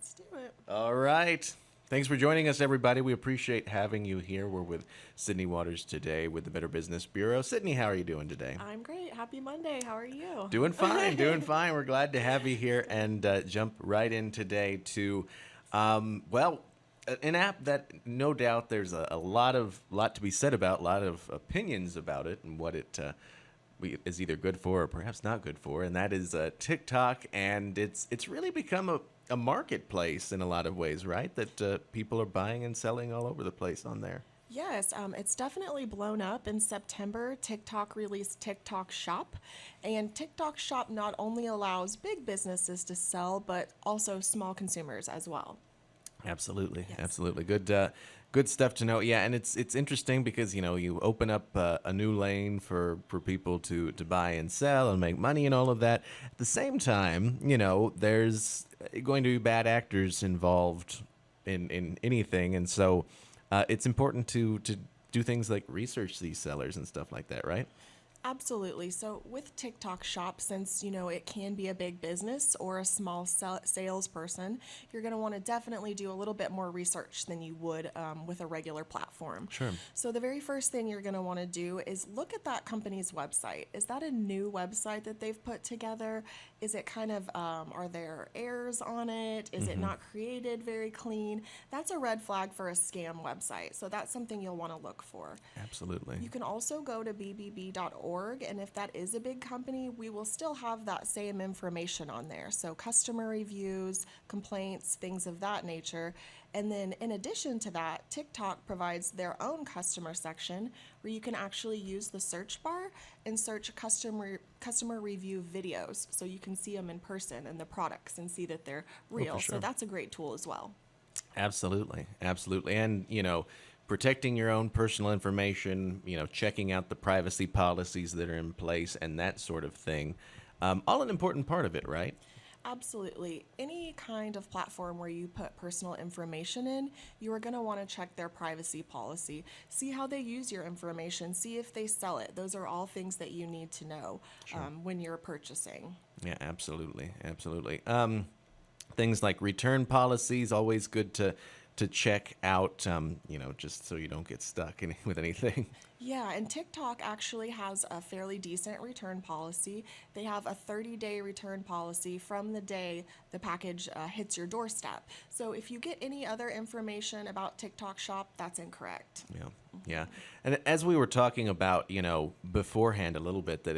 Let's do it. All right. Thanks for joining us, everybody. We appreciate having you here. We're with Sydney Waters today with the Better Business Bureau. Sydney, how are you doing today? I'm great. Happy Monday. How are you? Doing fine, doing fine. We're glad to have you here and jump right in today to, an app that no doubt there's a lot to be said about, a lot of opinions about it and what it is either good for or perhaps not good for, and that is TikTok. And it's really become a marketplace in a lot of ways, right? That people are buying and selling all over the place on there. Yes, it's definitely blown up. In September, TikTok released TikTok Shop. And TikTok Shop not only allows big businesses to sell, but also small consumers as well. Absolutely, Yes. absolutely. Good stuff to know. Yeah, and it's interesting because you open up a new lane for people to buy and sell and make money and all of that. At the same time, there's going to be bad actors involved in anything, and so it's important to do things like research these sellers and stuff like that, right? Absolutely. So with TikTok Shop, since it can be a big business or a small salesperson, you're going to want to definitely do a little bit more research than you would with a regular platform. Sure. So the very first thing you're going to want to do is look at that company's website. Is that a new website that they've put together? Is it kind of, are there errors on it? Is it not created very clean? That's a red flag for a scam website. So that's something you'll want to look for. Absolutely. You can also go to bbb.org, and if that is a big company, we will still have that same information on there. So customer reviews, complaints, things of that nature. And then in addition to that, TikTok provides their own customer section where you can actually use the search bar and search customer review videos, so you can see them in person and the products and see that they're real. sure. So that's a great tool as well. Absolutely, absolutely. And, protecting your own personal information, checking out the privacy policies that are in place and that sort of thing. All an important part of it, right? Absolutely. Any kind of platform where you put personal information in, you are going to want to check their privacy policy. See how they use your information. See if they sell it. Those are all things that you need to know when you're purchasing. Yeah, absolutely, absolutely. Things like return policies, always good to check out, just so you don't get stuck with anything. Yeah, and TikTok actually has a fairly decent return policy. They have a 30-day return policy from the day the package hits your doorstep. So if you get any other information about TikTok Shop, that's incorrect. Yeah, yeah. And as we were talking about, beforehand a little bit, that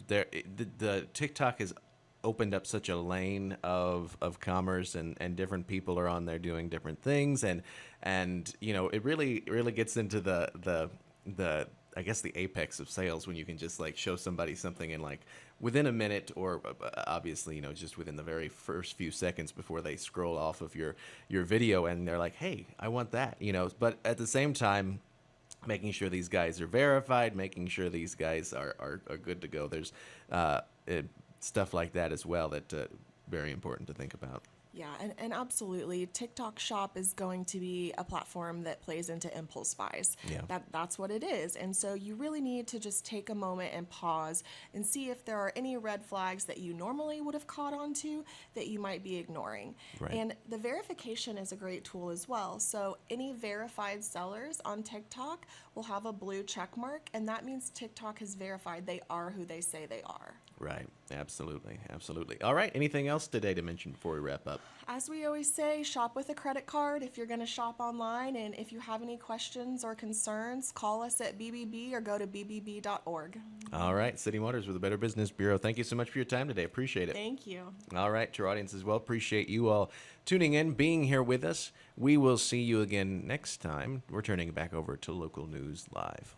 the TikTok is opened up such a lane of commerce, and different people are on there doing different things, and it really gets into the I guess the apex of sales when you can just like show somebody something in like within a minute, or obviously just within the very first few seconds before they scroll off of your video, and they're like, hey, I want that, but at the same time, making sure these guys are verified, making sure these guys are good to go. There's stuff like that as well that very important to think about. Yeah, and absolutely, TikTok Shop is going to be a platform that plays into impulse buys. Yeah. That's what it is. And so you really need to just take a moment and pause and see if there are any red flags that you normally would have caught on to that you might be ignoring. Right. And the verification is a great tool as well. So any verified sellers on TikTok will have a blue check mark, and that means TikTok has verified they are who they say they are. Right. Absolutely. Absolutely. All right. Anything else today to mention before we wrap up? As we always say, shop with a credit card if you're going to shop online. And if you have any questions or concerns, call us at BBB or go to bbb.org. All right. Sydney Waters with the Better Business Bureau. Thank you so much for your time today. Appreciate it. Thank you. All right. To our audience as well, appreciate you all tuning in, being here with us. We will see you again next time. We're turning it back over to Local News Live.